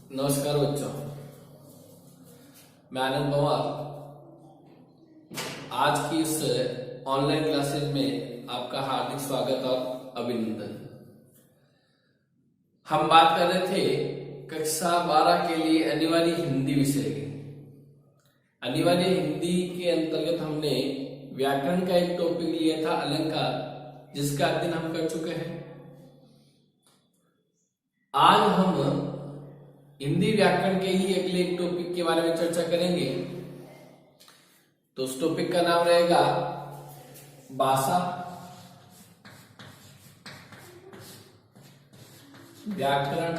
नमस्कार बच्चों, मैं आनंद पवार आज की इस ऑनलाइन क्लासेस में आपका हार्दिक स्वागत और अभिनंदन। हम बात कर रहे थे कक्षा 12 के लिए अनिवार्य हिंदी विषय की। अनिवार्य हिंदी के अंतर्गत हमने व्याकरण का एक टॉपिक लिया था अलंकार, जिसका अध्ययन हम कर चुके हैं। आज हम हिंदी व्याकरण के ही अगले एक टॉपिक के बारे में चर्चा करेंगे। तो उस टॉपिक का नाम रहेगा भाषा, व्याकरण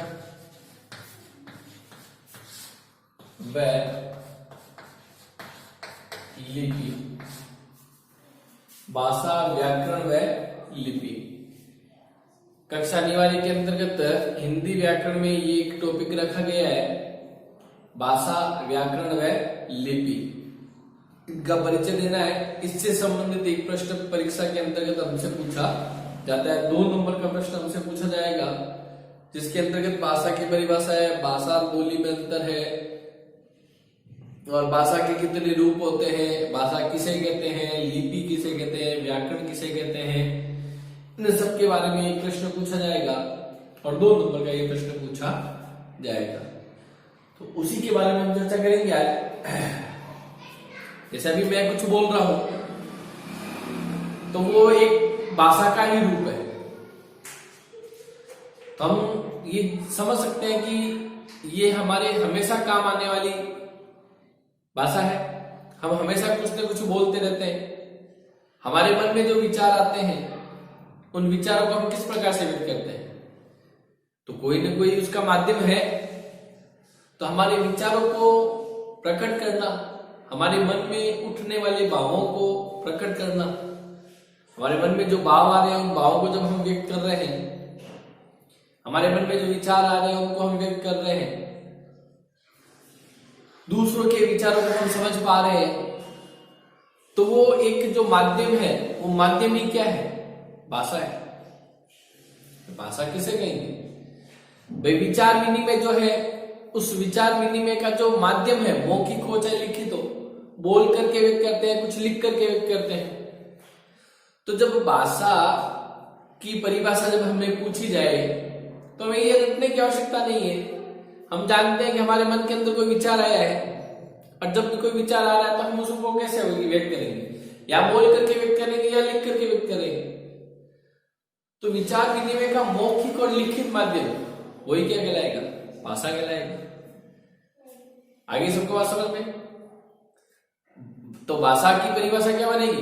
व लिपि। भाषा, व्याकरण व लिपि कक्षा अनिवार्य के अंतर्गत हिंदी व्याकरण में ये एक टॉपिक रखा गया है, भाषा, व्याकरण व लिपि। इनका परिचय देना है। इससे संबंधित एक प्रश्न परीक्षा के अंतर्गत हमसे पूछा जाता है। 2 नंबर का प्रश्न हमसे पूछा जाएगा, जिसके अंतर्गत भाषा की परिभाषा है, भाषा और बोली में अंतर है, और भाषा के कितने रूप होते हैं, भाषा किसे कहते हैं, लिपि किसे कहते हैं, व्याकरण किसे कहते हैं, इन सब के बारे में एक प्रश्न पूछा जाएगा और 2 नंबर का ये प्रश्न पूछा जाएगा। तो उसी के बारे में हम चर्चा करेंगे आज। जैसे अभी मैं कुछ बोल रहा हूं तो वो एक भाषा का ही रूप है। तो हम ये समझ सकते हैं कि ये हमारे हमेशा काम आने वाली भाषा है। हम हमेशा कुछ न कुछ बोलते रहते हैं। हमारे मन में जो विचार आते हैं, उन विचारों को हम किस प्रकार से व्यक्त करते हैं, तो कोई न कोई उसका माध्यम है। तो हमारे विचारों को प्रकट करना, हमारे मन में उठने वाले भावों को प्रकट करना, हमारे मन में जो भाव आ रहे हैं उन भावों को जब हम व्यक्त कर रहे हैं, हमारे मन में जो विचार आ रहे हैं उनको हम व्यक्त कर रहे हैं, दूसरों के विचारों को हम समझ पा रहे हैं, तो वो एक जो माध्यम है, वो माध्यम ही क्या है? भाषा है। भाषा किसे कहेंगे भाई? विचार विनिमय जो है, उस विचार विनिमय का जो माध्यम है, मौखिक हो चाहे लिखित हो, बोल करके व्यक्त करते हैं, कुछ लिख करके व्यक्त करते हैं। तो जब भाषा की परिभाषा जब हमें पूछी जाए तो हमें ये रटने की आवश्यकता नहीं है। हम जानते हैं कि हमारे मन के अंदर कोई विचार आया है, और जब भी कोई विचार आ रहा है तो हम उसको कैसे व्यक्त करेंगे? या बोल करके व्यक्त करेंगे या लिख करके व्यक्त करेंगे। तो विचार विनिमय का मौखिक और लिखित माध्यम वही क्या कहलाएगा? भाषा कहलाएगा। आगे सबको बात समझ में? तो भाषा की परिभाषा क्या बनेगी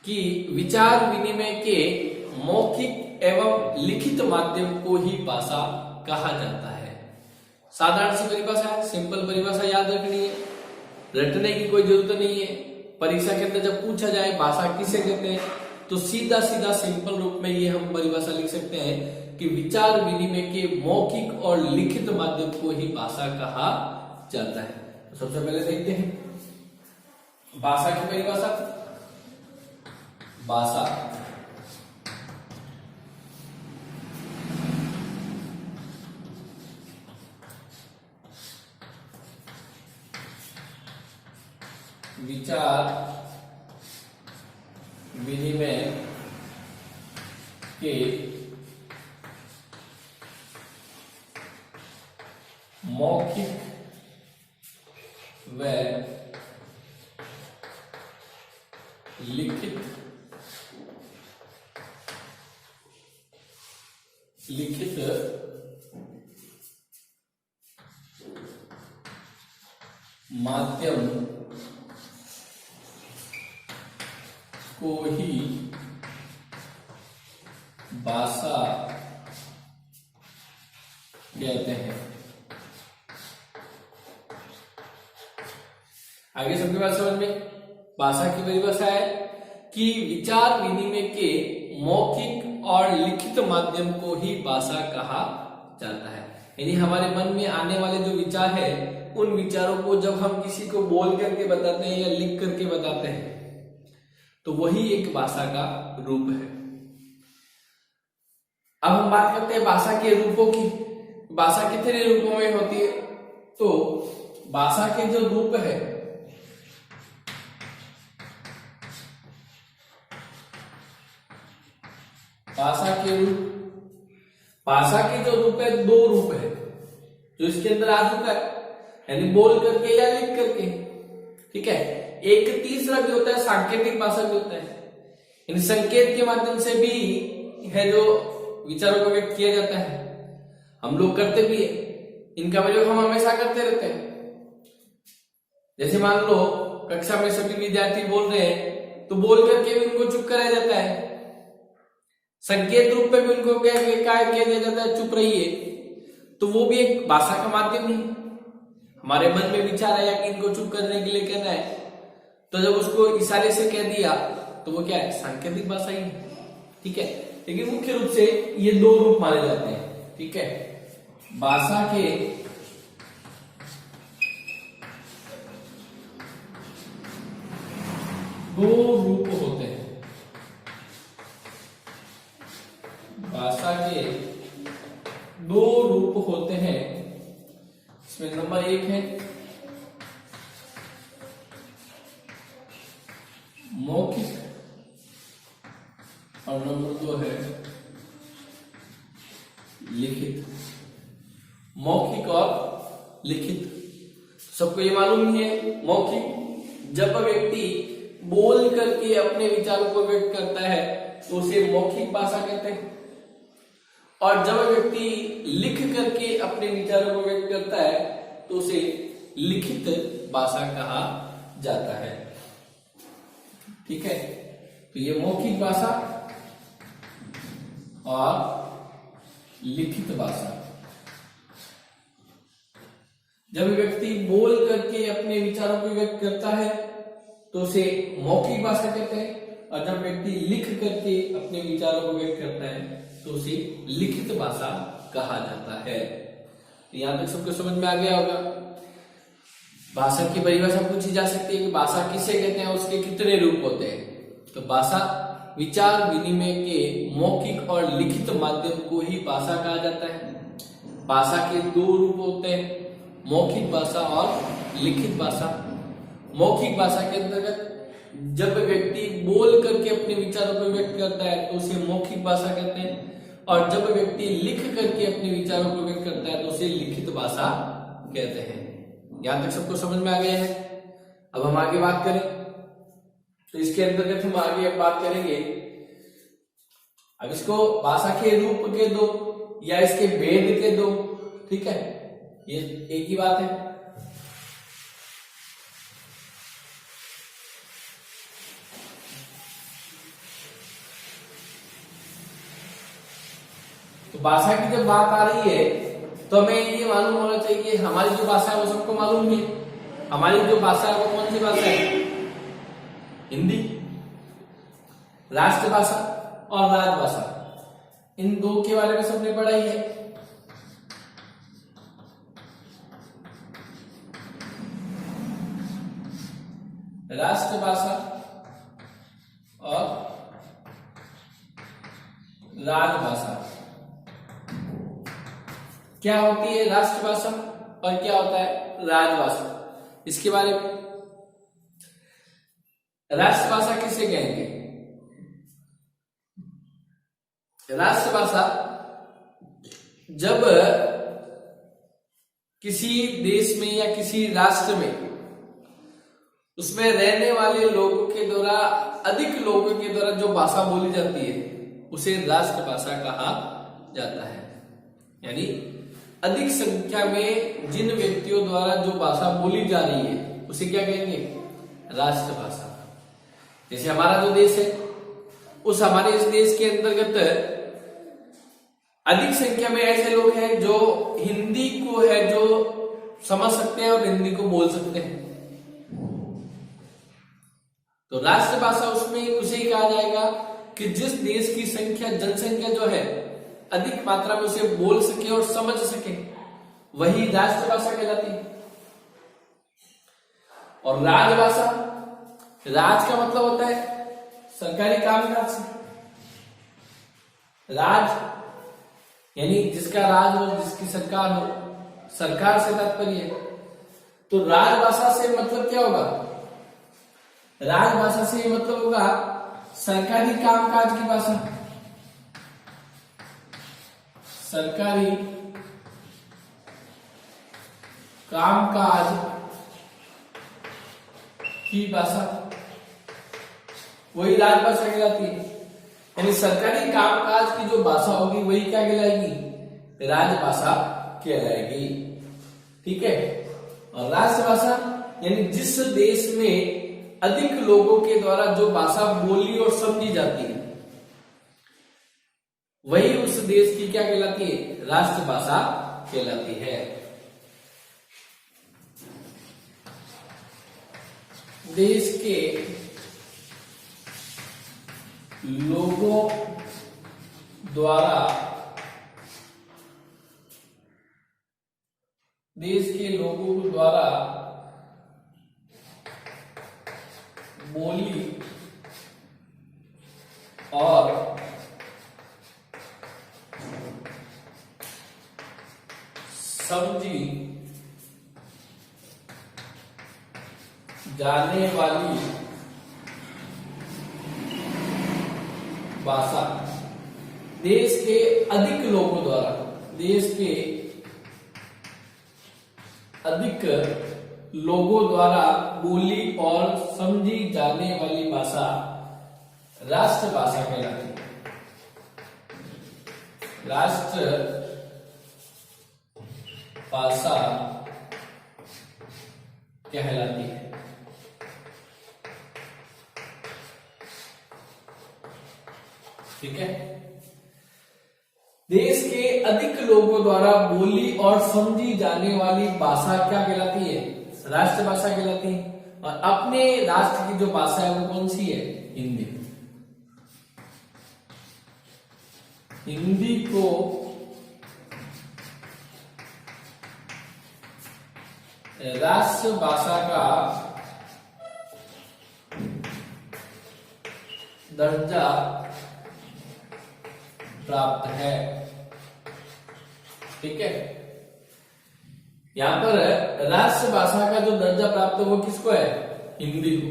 कि विचार विनिमय के मौखिक एवं लिखित माध्यम को ही भाषा कहा जाता है। साधारण सी परिभाषा है, सिंपल परिभाषा याद रखनी है, रटने की कोई जरूरत नहीं है। परीक्षा के अंदर जब पूछा जाए भाषा किसे कहते हैं, तो सीधा सीधा सिंपल रूप में ये हम परिभाषा लिख सकते हैं कि विचार विनिमय के मौखिक और लिखित माध्यम को ही भाषा कहा जाता है। तो सबसे पहले देखते हैं भाषा की परिभाषा। भाषा विचार विनिमय के मौखिक व लिखित माध्यम को ही भाषा कहते हैं। आगे सबके बात समझ में? भाषा की परिभाषा है कि विचार विनिमय के मौखिक और लिखित माध्यम को ही भाषा कहा जाता है। यानी हमारे मन में आने वाले जो विचार है, उन विचारों को जब हम किसी को बोल करके बताते हैं या लिख करके बताते हैं, तो वही एक भाषा का रूप है। अब हम बात करते हैं भाषा के रूपों की। भाषा कितने रूपों में होती है? तो भाषा के जो रूप है, भाषा के जो रूप है, दो रूप है जो इसके अंदर आ चुका है, यानी बोल करके या लिख करके। ठीक है, एक तीसरा भी होता है, सांकेतिक भाषा भी होता है। इन संकेत के माध्यम से भी है जो विचारों को व्यक्त किया जाता है, हम लोग करते भी है, इनका प्रयोग हम हमेशा करते रहते हैं। जैसे मान लो कक्षा में सभी विद्यार्थी बोल रहे हैं तो बोल करके भी उनको चुप कराया जाता है, संकेत रूप में भी उनको क्या किया जाता है, चुप रहिए, तो वो भी एक भाषा का माध्यम ही। हमारे मन में विचार आया कि इनको चुप करने के लिए कहना है, तो जब उसको इशारे से कह दिया तो वो क्या है, सांकेतिक भाषा ही है। ठीक है, लेकिन मुख्य रूप से ये दो रूप माने जाते हैं। ठीक है, भाषा के दो रूप होते हैं, भाषा के दो रूप होते हैं। इसमें नंबर 1 है मौखिक और नंबर 2 है लिखित। मौखिक और लिखित सबको ये मालूम ही है। मौखिक, जब व्यक्ति बोल करके अपने विचारों को व्यक्त करता है तो उसे मौखिक भाषा कहते हैं, और जब व्यक्ति लिख करके अपने विचारों को व्यक्त करता है तो उसे लिखित भाषा कहा जाता है। ठीक है, तो ये मौखिक भाषा और लिखित भाषा। जब व्यक्ति बोल करके अपने विचारों को व्यक्त करता है तो उसे मौखिक भाषा कहते हैं, और जब व्यक्ति लिख करके अपने विचारों को व्यक्त करता है तो उसे लिखित भाषा कहा जाता है। यहां तक सबको समझ में आ गया होगा। भाषा की परिभाषा पूछी जा सकती है कि भाषा किसे कहते हैं, उसके कितने रूप होते हैं। तो भाषा विचार विनिमय के मौखिक और लिखित माध्यम को ही भाषा कहा जाता है। भाषा के दो रूप होते हैं, मौखिक भाषा और लिखित भाषा। मौखिक भाषा के अंतर्गत जब व्यक्ति बोल करके अपने विचारों को व्यक्त करता है तो उसे मौखिक भाषा कहते हैं, और जब व्यक्ति लिख करके अपने विचारों को व्यक्त करता है तो उसे लिखित भाषा कहते हैं। यहां तक सबको समझ में आ गया है। अब हम आगे बात करें तो इसके अंतर्गत हम आगे बात करेंगे, अब इसको भाषा के रूप के दो या इसके भेद के दो। ठीक है, ये एक ही बात है। तो भाषा की जब बात आ रही है तो हमें ये मालूम होना चाहिए कि हमारी जो भाषा है वो सबको मालूम है। हमारी जो भाषा है वो कौन सी भाषा है? हिंदी। राष्ट्रभाषा और राजभाषा, इन दो के बारे में सबने पढ़ा ही है। राष्ट्रभाषा और राजभाषा क्या होती है? राष्ट्रभाषा और क्या होता है? राजभाषा। इसके बारे में, राष्ट्रभाषा किसे कहेंगे? राष्ट्रभाषा जब किसी देश में या किसी राष्ट्र में उसमें रहने वाले लोगों के द्वारा, अधिक लोगों के द्वारा जो भाषा बोली जाती है उसे राष्ट्रभाषा कहा जाता है। यानी अधिक संख्या में जिन व्यक्तियों द्वारा जो भाषा बोली जा रही है उसे क्या कहेंगे? राष्ट्रभाषा। जैसे हमारा जो देश है, उस हमारे इस देश के अंतर्गत अधिक संख्या में ऐसे लोग हैं जो हिंदी को है जो समझ सकते हैं और हिंदी को बोल सकते हैं। तो राष्ट्रभाषा उसमें उसे ही कहा जाएगा कि जिस देश की संख्या, जनसंख्या जो है अधिक मात्रा में उसे बोल सके और समझ सके, वही राष्ट्रभाषा कहलाती है। और राजभाषा, राज का मतलब होता है सरकारी कामकाज से। राज यानी जिसका राज हो, जिसकी सरकार हो, सरकार से तात्पर्य है। तो राजभाषा से मतलब क्या होगा? राजभाषा से मतलब होगा सरकारी कामकाज की भाषा, सरकारी कामकाज की भाषा, वही राजभाषा कहलाती है। यानी सरकारी कामकाज की जो भाषा होगी वही क्या कहलाएगी? राजभाषा कहलाएगी। ठीक है। और राष्ट्रभाषा यानी जिस देश में अधिक लोगों के द्वारा जो भाषा बोली और समझी जाती है वही उस देश की क्या कहलाती है? राष्ट्रभाषा कहलाती है। देश के लोगों द्वारा बोली और समझी जाने वाली भाषा देश के अधिक लोगों द्वारा, देश के अधिक लोगों द्वारा बोली और समझी जाने वाली भाषा राष्ट्रभाषा कहलाती है। राष्ट्रभाषा कहलाती है। ठीक है। देश के अधिक लोगों द्वारा बोली और समझी जाने वाली भाषा क्या कहलाती है? राष्ट्रभाषा कहलाती है। और अपने राष्ट्र की जो भाषा है वो कौन सी है? हिंदी। हिंदी को राष्ट्रभाषा का दर्जा प्राप्त है। ठीक है। यहां पर राष्ट्रभाषा का जो दर्जा प्राप्त है वो किसको है? हिंदी को।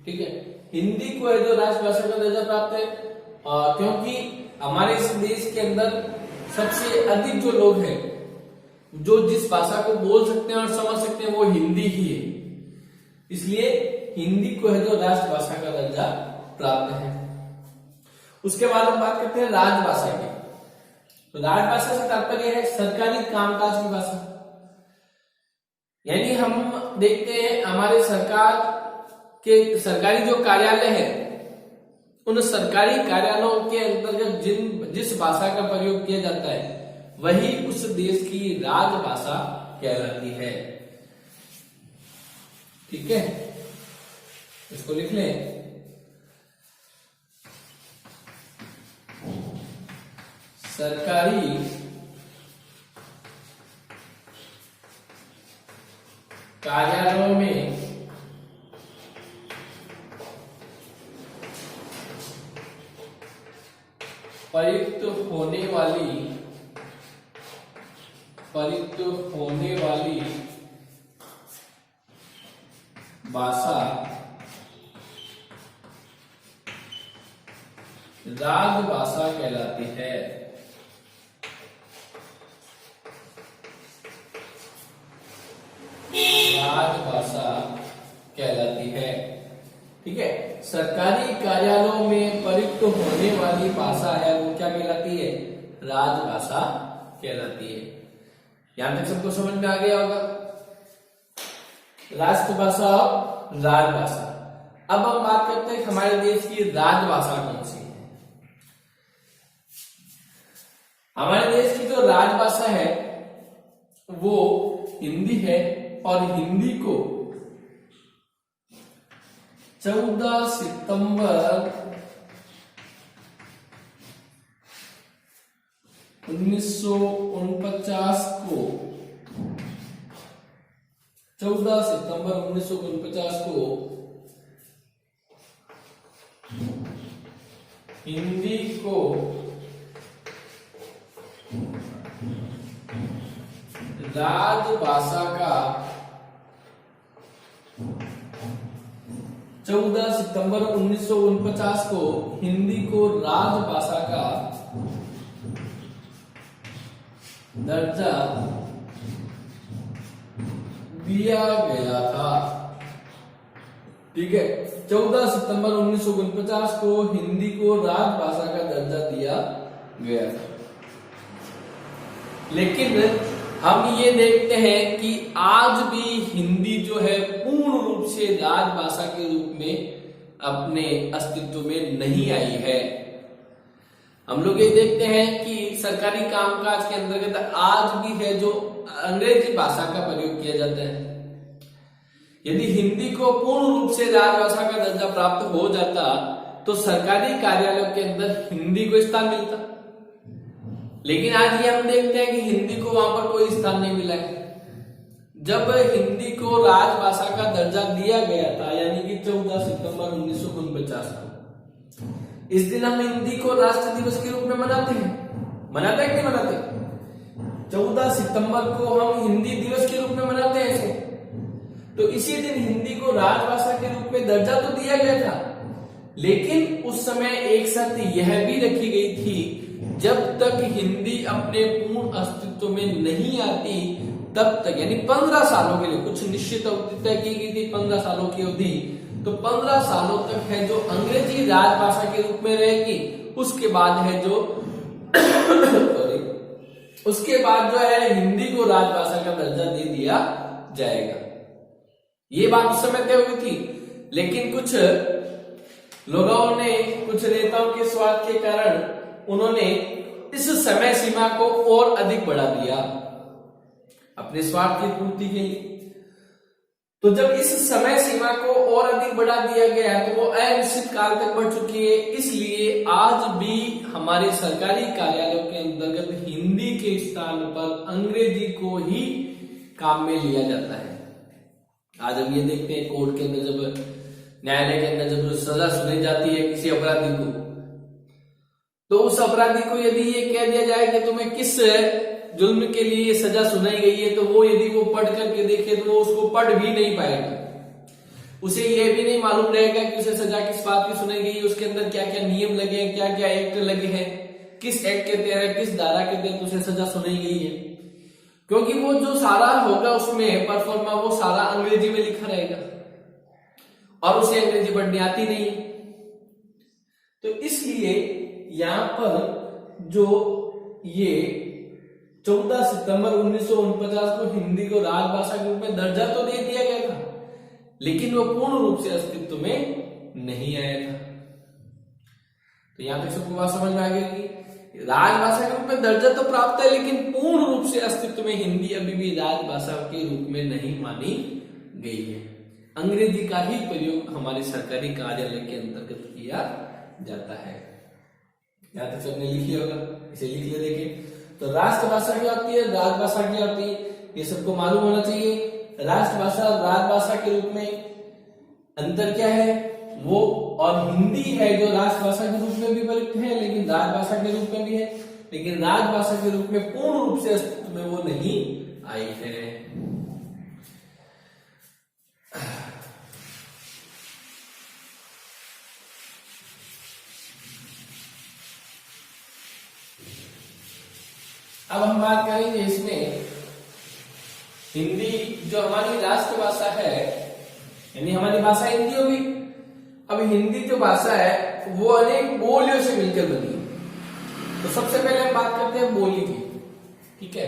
ठीक है। हिंदी को है जो राष्ट्रभाषा का दर्जा प्राप्त है, क्योंकि हमारे इस देश के अंदर सबसे अधिक जो लोग हैं जो जिस भाषा को बोल सकते हैं और समझ सकते हैं वो हिंदी ही है, इसलिए हिंदी को है जो राष्ट्रभाषा का दर्जा प्राप्त है। उसके बाद हम बात करते हैं राजभाषा की। तो राजभाषा से तात्पर्य है सरकारी कामकाज की भाषा। यानी हम देखते हैं हमारे सरकार के सरकारी जो कार्यालय है उन सरकारी कार्यालयों के अंतर्गत जिस भाषा का प्रयोग किया जाता है वही उस देश की राजभाषा कहलाती है। ठीक है। इसको लिख लें। सरकारी कार्यालयों में प्रयुक्त होने वाली भाषा राजभाषा कहलाती है। राजभाषा कहलाती है। ठीक है। सरकारी कार्यालयों में प्रयुक्त होने वाली भाषा है वो क्या कहलाती है? राजभाषा कहलाती है। यहां तक सबको समझ में आ गया होगा राष्ट्रभाषा और राजभाषा। अब हम बात करते हैं हमारे देश की राजभाषा कौन सी है। हमारे देश की जो राजभाषा है वो हिंदी है और हिंदी को 14 सितंबर 1949 को 14 सितंबर 1949 को हिंदी को राजभाषा का 14 सितंबर 1949 को हिंदी को राजभाषा का दर्जा दिया गया था। ठीक है, 14 सितंबर 1949 को हिंदी को राजभाषा का दर्जा दिया गया था। लेकिन हम ये देखते हैं कि आज भी हिंदी जो है पूर्ण रूप से राजभाषा के रूप में अपने अस्तित्व में नहीं आई है। हम लोग ये देखते हैं कि सरकारी कामकाज के अंतर्गत आज भी है जो अंग्रेजी भाषा का प्रयोग किया जाता है। यदि हिंदी को पूर्ण रूप से राजभाषा का दर्जा प्राप्त हो जाता तो सरकारी कार्यालयों के अंदर हिंदी को स्थान मिलता, लेकिन आज ये हम देखते हैं कि हिंदी को वहां पर कोई स्थान नहीं मिला है। जब हिंदी को राजभाषा का दर्जा दिया गया था, यानी कि 14 सितंबर 1949 को, इस दिन हम हिंदी को राष्ट्र दिवस के रूप में मनाते हैं। मनाते हैं कि नहीं मनाते? 14 सितंबर को हम हिंदी दिवस के रूप में मनाते हैं ऐसे। तो इसी दिन हिंदी को राजभाषा के रूप में दर्जा तो दिया गया था, लेकिन उस समय एक शर्त यह भी रखी गई थी, जब तक हिंदी अपने पूर्ण अस्तित्व में नहीं आती तब तक, यानी 15 सालों के लिए, कुछ निश्चित अवधि तय की गई थी, 15 सालों की अवधि, तो 15 सालों तक है जो अंग्रेजी राजभाषा के रूप में रहेगी। उसके बाद है जो उसके बाद जो है हिंदी को राजभाषा का दर्जा दे दिया जाएगा। ये बात उस समय तय हुई थी, लेकिन कुछ लोगों ने, कुछ नेताओं के स्वार्थ के कारण उन्होंने इस समय सीमा को और अधिक बढ़ा दिया अपने स्वार्थ की पूर्ति के लिए। तो जब इस समय सीमा को और अधिक बढ़ा दिया गया तो वो अनिश्चित काल तक बढ़ चुकी है। इसलिए आज भी हमारे सरकारी कार्यालयों के अंतर्गत हिंदी के स्थान पर अंग्रेजी को ही काम में लिया जाता है। आज हम ये देखते हैं कोर्ट के अंदर, जब न्यायालय के अंदर जब सजा सुनाई जाती है किसी अपराधी को, तो उस अपराधी को यदि ये कह दिया जाए कि तुम्हें किस जुल्म के लिए ये सजा सुनाई गई है, तो वो यदि वो पढ़ करके देखे तो वो उसको पढ़ भी नहीं पाएगा। उसे ये भी नहीं मालूम रहेगा कि उसे सजा किस बात की सुनाई गई है, उसके अंदर क्या क्या नियम लगे हैं, क्या क्या एक्ट लगे हैं, किस एक्ट के तहत, किस धारा के तहत उसे सजा सुनाई गई है। क्योंकि वो जो सारा होगा उसमें परफॉर्मा, वो सारा अंग्रेजी में लिखा रहेगा और उसे अंग्रेजी पढ़नी आती नहीं। तो इसलिए यहां पर जो ये 14 सितंबर 1949 को हिंदी को राजभाषा के रूप में दर्जा तो दे दिया गया था, लेकिन वो पूर्ण रूप से अस्तित्व में नहीं आया था। तो यहां तक सबको बात समझ में आ गई कि राजभाषा के रूप में दर्जा तो प्राप्त है, लेकिन पूर्ण रूप से अस्तित्व में हिंदी अभी भी राजभाषा के रूप में नहीं मानी गई है। अंग्रेजी का ही प्रयोग हमारे सरकारी कार्यालय के अंतर्गत किया जाता है। यहां तक सबने लिख लिया होगा, इसे लिख लिया। देखिए, तो राष्ट्रभाषा क्या होती है, राजभाषा क्या होती है, ये सबको मालूम होना चाहिए। राष्ट्रभाषा और राजभाषा के रूप में अंतर क्या है वो, और हिंदी है जो राष्ट्रभाषा के रूप में भी प्रयुक्त है, लेकिन राजभाषा के रूप में भी है, लेकिन राजभाषा के रूप में पूर्ण रूप से अस्तित्व में वो नहीं आई है। अब हम बात करेंगे इसमें, हिंदी जो हमारी राष्ट्रभाषा है, यानी हमारी भाषा हिंदी होगी। अब हिंदी जो भाषा है वो अनेक बोलियों से मिलकर बनी है। तो सबसे पहले हम बात करते हैं बोली की। ठीक है,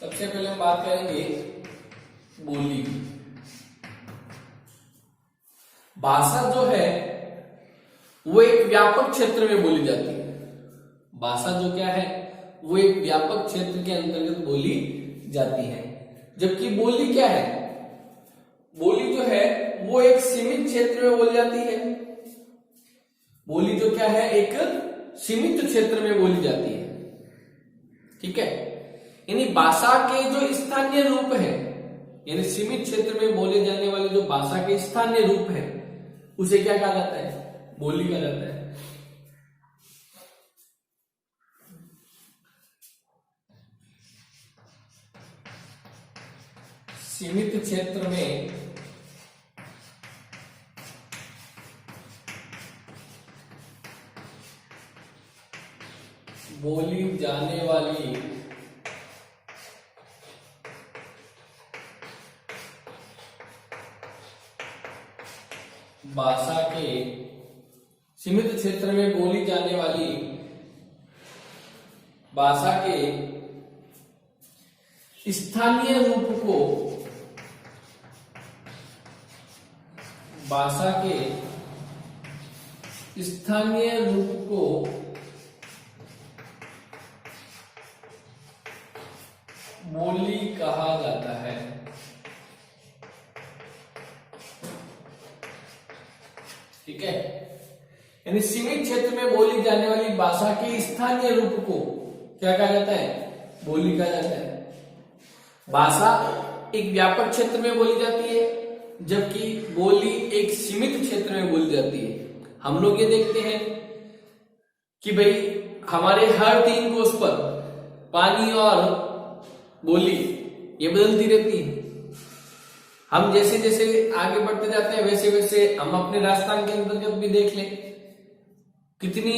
सबसे पहले हम बात करेंगे बोली की। भाषा जो है वो एक व्यापक क्षेत्र में बोली जाती है। भाषा जो क्या है वो एक व्यापक क्षेत्र के अंतर्गत बोली जाती है, जबकि बोली क्या है, बोली जो है वो एक सीमित क्षेत्र में बोली जाती है। बोली जो क्या है एक सीमित क्षेत्र में बोली जाती है। ठीक है, यानी भाषा के जो स्थानीय रूप है, यानी सीमित क्षेत्र में बोले जाने वाले जो भाषा के स्थानीय रूप है, उसे क्या कहा जाता है, बोली कहा जाता है। सीमित क्षेत्र में बोली जाने वाली भाषा के सीमित क्षेत्र में बोली जाने वाली भाषा के स्थानीय रूप को भाषा के स्थानीय रूप को बोली कहा जाता है। ठीक है, यानी सीमित क्षेत्र में बोली जाने वाली भाषा के स्थानीय रूप को क्या कहा जाता है? बोली कहा जाता है। भाषा एक व्यापक क्षेत्र में बोली जाती है, जबकि बोली एक सीमित क्षेत्र में बोली जाती है। हम लोग ये देखते हैं कि भाई हमारे हर 3 कोस पर पानी और बोली ये बदलती रहती है। हम जैसे जैसे आगे बढ़ते जाते हैं वैसे वैसे हम अपने राजस्थान के अंतर्गत भी देख लें, कितनी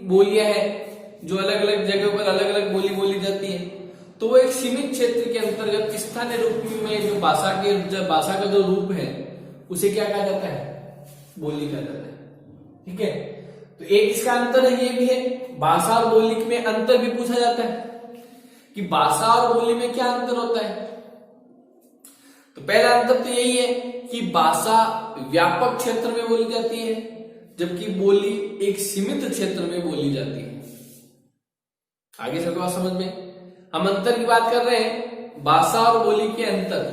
बोलियां हैं जो अलग अलग जगहों पर अलग अलग बोली बोली जाती है। तो वो एक सीमित क्षेत्र के अंतर्गत स्थानीय रूप में जो भाषा का जो रूप है उसे क्या कहा जाता है? बोली कहा जाता है। ठीक है, तो एक इसका अंतर है, ये भी है। भाषा और बोली में अंतर भी पूछा जाता है कि भाषा और बोली में क्या अंतर होता है। तो पहला अंतर तो यही है कि भाषा व्यापक क्षेत्र में बोली जाती है, जबकि बोली एक सीमित क्षेत्र में बोली जाती है। आगे सबके बात समझ में? हम अंतर की बात कर रहे हैं, भाषा और बोली के अंतर।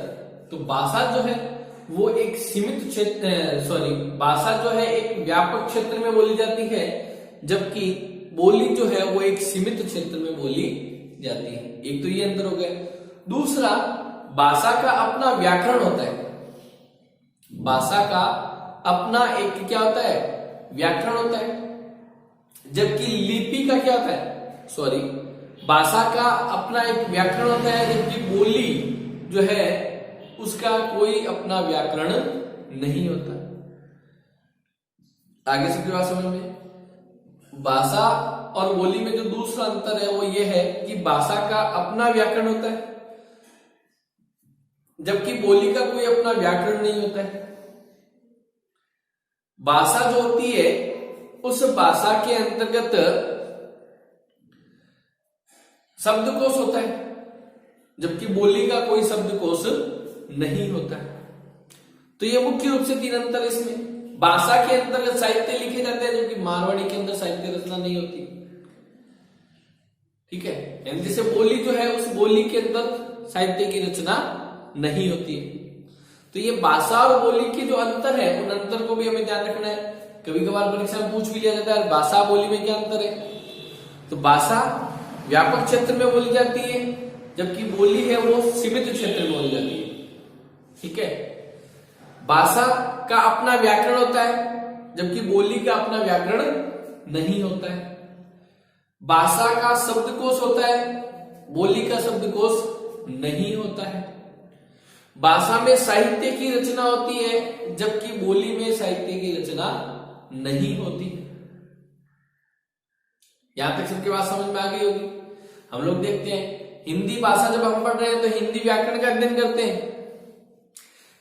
तो भाषा जो है वो एक सीमित क्षेत्र भाषा जो है एक व्यापक क्षेत्र में बोली जाती है, जबकि बोली जो है वो एक सीमित क्षेत्र में बोली जाती है। एक तो ये अंतर हो गया। दूसरा, भाषा का अपना व्याकरण होता है। भाषा का अपना एक क्या होता है? व्याकरण होता है, जबकि लिपि का क्या होता है? भाषा का अपना एक व्याकरण होता है, जबकि बोली जो है उसका कोई अपना व्याकरण नहीं होता। आगे से बात समझ में? भाषा और बोली में जो दूसरा अंतर है वो ये है कि भाषा का अपना व्याकरण होता है, जबकि बोली का कोई अपना व्याकरण नहीं होता है। भाषा जो होती है उस भाषा के अंतर्गत शब्दकोश होता है, जबकि बोली का कोई शब्दकोश नहीं होता है। तो ये मुख्य रूप से 3 अंतर है इसमें। भाषा के अंतर्गत साहित्य लिखे जाते हैं, जबकि मारवाड़ी के अंदर साहित्य रचना नहीं होती। ठीक है, यानी जैसे बोली जो है उस बोली के अंदर साहित्य की रचना नहीं होती है। तो ये भाषा और बोली की जो अंतर है, उन अंतर को भी हमें ध्यान रखना है। कभी कभार परीक्षा में पूछ भी लिया जाता है भाषा बोली में क्या अंतर है। तो भाषा व्यापक क्षेत्र में बोली जाती है, जबकि बोली है वो सीमित क्षेत्र में बोली जाती है। ठीक है, भाषा का अपना व्याकरण होता है, जबकि बोली का अपना व्याकरण नहीं होता है। भाषा का शब्दकोश होता है, बोली का शब्दकोश नहीं होता है। भाषा में साहित्य की रचना होती है, जबकि बोली में साहित्य की रचना नहीं होती। यहां तक सबके बात समझ में आ गई होगी। हम लोग देखते हैं हिंदी भाषा जब हम पढ़ रहे हैं तो हिंदी व्याकरण का अध्ययन करते हैं,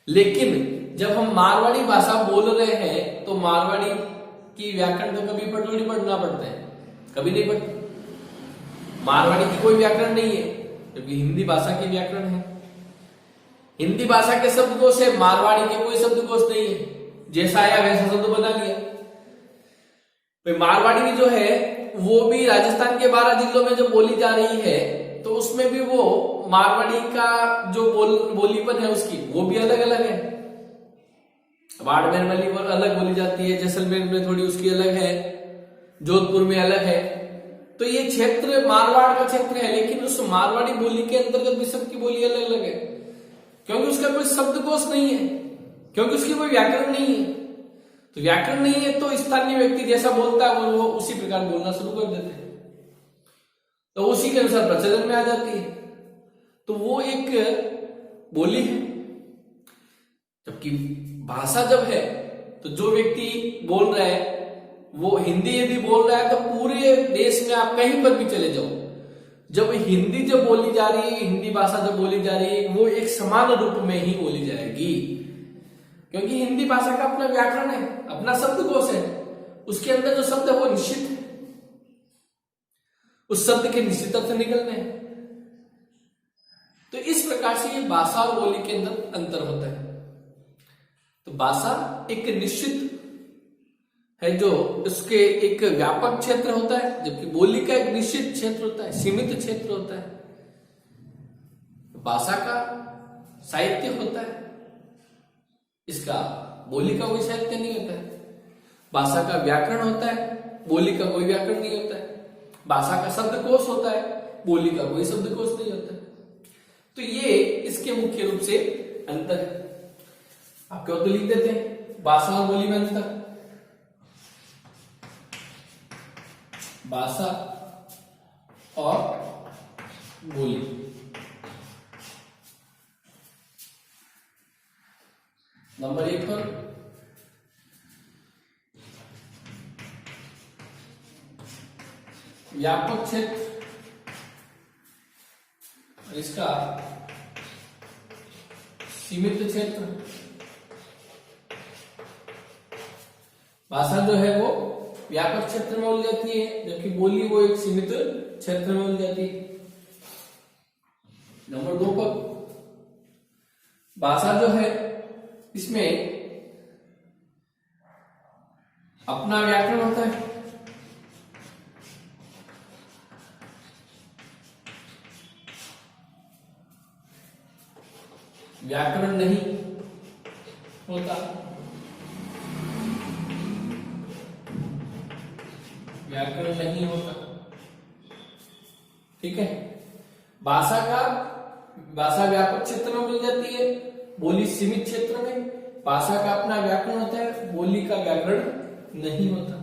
लेकिन जब हम मारवाड़ी भाषा बोल रहे हैं तो मारवाड़ी की व्याकरण तो कभी पढ़ना पड़ता है, कभी नहीं पढ़ते। मारवाड़ी की कोई व्याकरण नहीं है, जबकि हिंदी भाषा की व्याकरण है। हिंदी भाषा के शब्दकोश है, मारवाड़ी के कोई शब्दकोश नहीं है। जैसा आया वैसा शब्द बना लिया। मारवाड़ी भी जो है वो भी राजस्थान के 12 जिलों में जो बोली जा रही है, तो उसमें भी वो मारवाड़ी का जो बोलीपन है उसकी वो भी अलग अलग है। बाड़मेर में अलग बोली जाती है, जैसलमेर में थोड़ी उसकी अलग है, जोधपुर में अलग है। तो ये क्षेत्र मारवाड़ का क्षेत्र है, लेकिन उस मारवाड़ी बोली के अंतर्गत भी सबकी बोली अलग अलग है, क्योंकि उसका कोई शब्दकोश नहीं है, क्योंकि उसकी कोई व्याकरण नहीं है। तो व्याकरण नहीं है तो स्थानीय व्यक्ति जैसा बोलता है वो उसी प्रकार बोलना शुरू कर देते हैं, तो उसी के अनुसार प्रचलन में आ जाती है। तो वो एक बोली है क्योंकि भाषा जब है तो जो व्यक्ति बोल रहा है वो हिंदी यदि बोल रहा है तो पूरे देश में आप कहीं पर भी चले जाओ, जब हिंदी जब बोली जा रही है, हिंदी भाषा जब बोली जा रही है, वो एक समान रूप में ही बोली जाएगी, क्योंकि हिंदी भाषा का अपना व्याकरण है, अपना शब्दकोश है, उसके अंदर जो शब्द है वो निश्चित है, उस शब्द के निश्चित अर्थ निकलने हैं। तो इस प्रकार से ये भाषा और बोली के अंदर अंतर होता है। तो भाषा एक निश्चित है जो उसके एक व्यापक क्षेत्र होता है, जबकि बोली का एक निश्चित क्षेत्र होता है, सीमित क्षेत्र होता है। भाषा का साहित्य होता है, इसका बोली का कोई साहित्य नहीं होता है। भाषा का व्याकरण होता है, बोली का कोई व्याकरण नहीं होता है। भाषा का शब्दकोश होता है, बोली का कोई शब्दकोश नहीं होता है। तो ये इसके मुख्य रूप से अंतर है। आप क्यों तो लिख देते हैं भाषा और बोली में अंतर। भाषा और बोली, नंबर 1 पर व्यापक क्षेत्र, इसका सीमित क्षेत्र। भाषा जो है वो व्यापक क्षेत्र में उलझ जाती है, जबकि बोली वो एक सीमित क्षेत्र में उलझ जाती है। नंबर 2 पर भाषा जो है इसमें अपना व्याकरण होता है, व्याकरण नहीं होता, व्याकरण नहीं होता। ठीक है, भाषा व्यापक क्षेत्र में मिल जाती है, बोली सीमित क्षेत्र में। भाषा का अपना व्याकरण होता है, बोली का व्याकरण नहीं होता।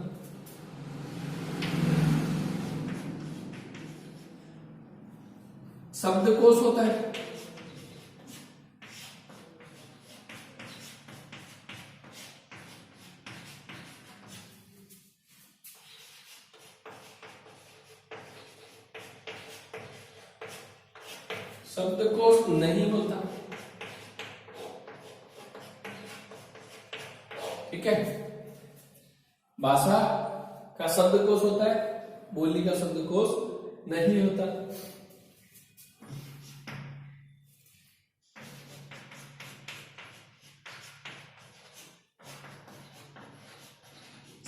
शब्दकोश होता है, शब्दकोश नहीं होता। ठीक है, भाषा का शब्दकोश होता है, बोली का शब्दकोश नहीं होता।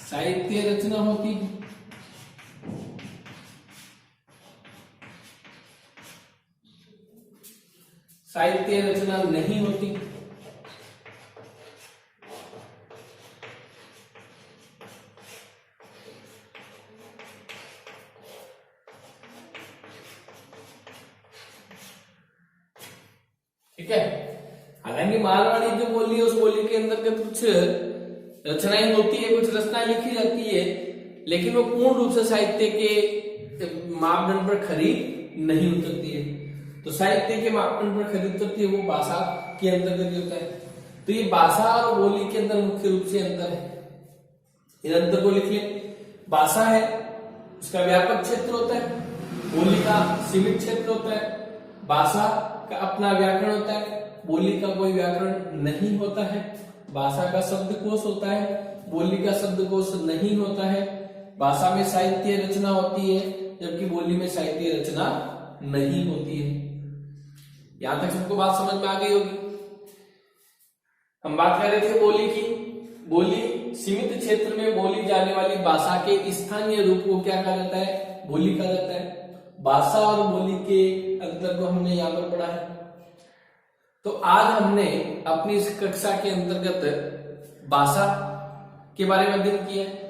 साहित्य रचना होती है, साहित्य रचना नहीं होती। ठीक है, हालांकि मारवाड़ी जो बोली है उस बोली के अंतर्गत कुछ रचनाएं होती है, कुछ रचनाएं लिखी जाती है, लेकिन वो पूर्ण रूप से साहित्य के मापदंड पर खरी नहीं उतरती है। तो साहित्य के मापदंड पर खरी उतरती है वो भाषा के अंतर्गत होता है। तो ये भाषा और बोली के अंदर मुख्य रूप से अंतर है। इन अंतर को लिख लें। भाषा है उसका व्यापक क्षेत्र होता है, बोली का सीमित क्षेत्र होता है। भाषा का अपना व्याकरण होता है, बोली का कोई व्याकरण नहीं होता है। भाषा का शब्दकोश होता है, बोली का शब्दकोश नहीं होता है। भाषा में साहित्य रचना होती है, जबकि बोली में साहित्य रचना नहीं होती है। यहां तक सबको बात समझ में आ गई होगी। हम बात कर रहे थे बोली की। बोली सीमित क्षेत्र में बोली जाने वाली भाषा के स्थानीय रूप को क्या कहा जाता है? बोली कहा जाता है। भाषा और बोली के अंतर को हमने यहां पर पढ़ा है। तो आज हमने अपनी इस कक्षा के अंतर्गत भाषा के बारे में अध्ययन किया है।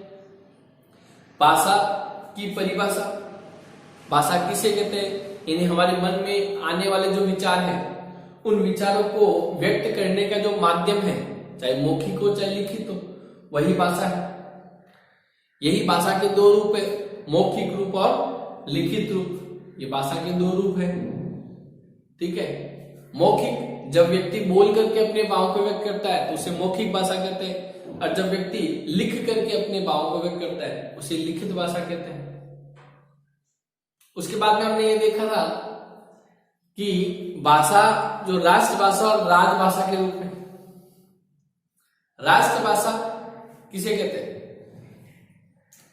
भाषा की परिभाषा, भाषा किसे कहते हैं, यानी हमारे मन में आने वाले जो विचार हैं उन विचारों को व्यक्त करने का जो माध्यम है, चाहे मौखिक हो चाहे लिखित हो, वही भाषा है। यही भाषा के दो रूप है, मौखिक रूप और लिखित रूप। ये भाषा के दो रूप है। ठीक है, मौखिक जब व्यक्ति बोल करके अपने भाव को व्यक्त करता है तो उसे मौखिक भाषा कहते हैं, और जब व्यक्ति लिख करके अपने भाव को व्यक्त करता है उसे लिखित भाषा कहते हैं। उसके बाद में हमने ये देखा था कि भाषा जो राष्ट्रभाषा और राजभाषा के रूप में, राष्ट्रभाषा किसे कहते हैं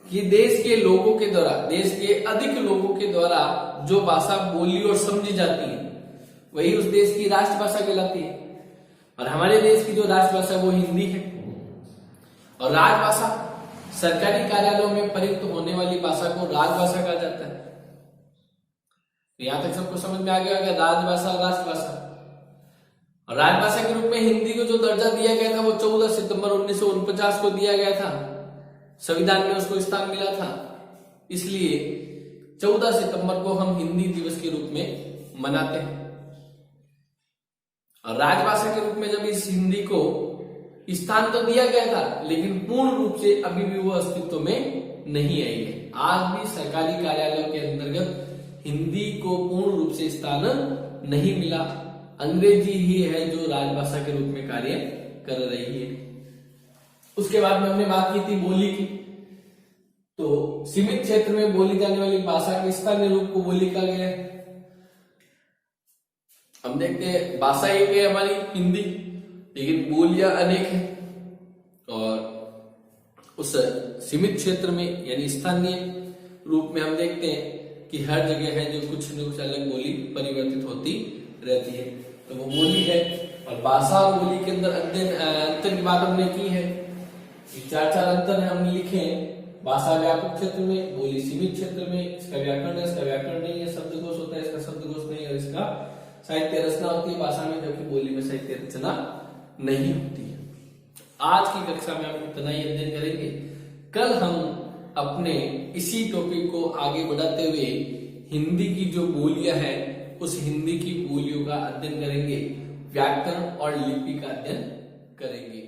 कि देश के लोगों के द्वारा, देश के अधिक लोगों के द्वारा जो भाषा बोली और समझी जाती है वही उस देश की राष्ट्रभाषा कहलाती है। और हमारे देश की जो राष्ट्रभाषा वो हिंदी है। और राजभाषा सरकारी कार्यालयों में प्रयुक्त होने वाली भाषा को राजभाषा कहा जाता है। तो यहां तक सबको समझ में आ गया कि राजभाषा और राष्ट्रभाषा। और राजभाषा के रूप में हिंदी को जो दर्जा दिया गया था वो 14 सितंबर 1949 को दिया गया था। संविधान में उसको स्थान मिला था, इसलिए 14 सितंबर को हम हिंदी दिवस के रूप में मनाते हैं। और राजभाषा के रूप में जब इस हिंदी को स्थान तो दिया गया था, लेकिन पूर्ण रूप से अभी भी वो अस्तित्व में नहीं आई है। आज भी सरकारी कार्यालयों के अंतर्गत हिंदी को पूर्ण रूप से स्थान नहीं मिला। अंग्रेजी ही है जो राजभाषा के रूप में कार्य कर रही है। उसके बाद में हमने बात की थी बोली की। तो सीमित क्षेत्र में बोली जाने वाली भाषा के स्थानीय रूप को बोली कहा गया है। हम देखते हैं भाषा एक है हमारी हिंदी, लेकिन बोलियां अनेक हैं। और उस सीमित क्षेत्र में यानी स्थानीय रूप में हम देखते हैं कि हर जगह है जो कुछ न कुछ अलग बोली परिवर्तित होती रहती है, तो वो बोली है। और भाषा और बोली के अंदर अंतर की बात हमने की है। चार अंतर हमने लिखे हैं। भाषा व्यापक क्षेत्र में, बोली सीमित क्षेत्र में, इसका व्याकरण है, इसका व्याकरण नहीं है, शब्दकोश होता है, इसका शब्दकोश नहीं है, और इसका साहित्य रचना होती है भाषा में, जबकि बोली में साहित्य रचना नहीं होती है। आज की कक्षा में हम इतना ही अध्ययन करेंगे। कल हम अपने इसी टॉपिक को आगे बढ़ाते हुए हिंदी की जो बोलियां हैं उस हिंदी की बोलियों का अध्ययन करेंगे, व्याकरण और लिपि का अध्ययन करेंगे।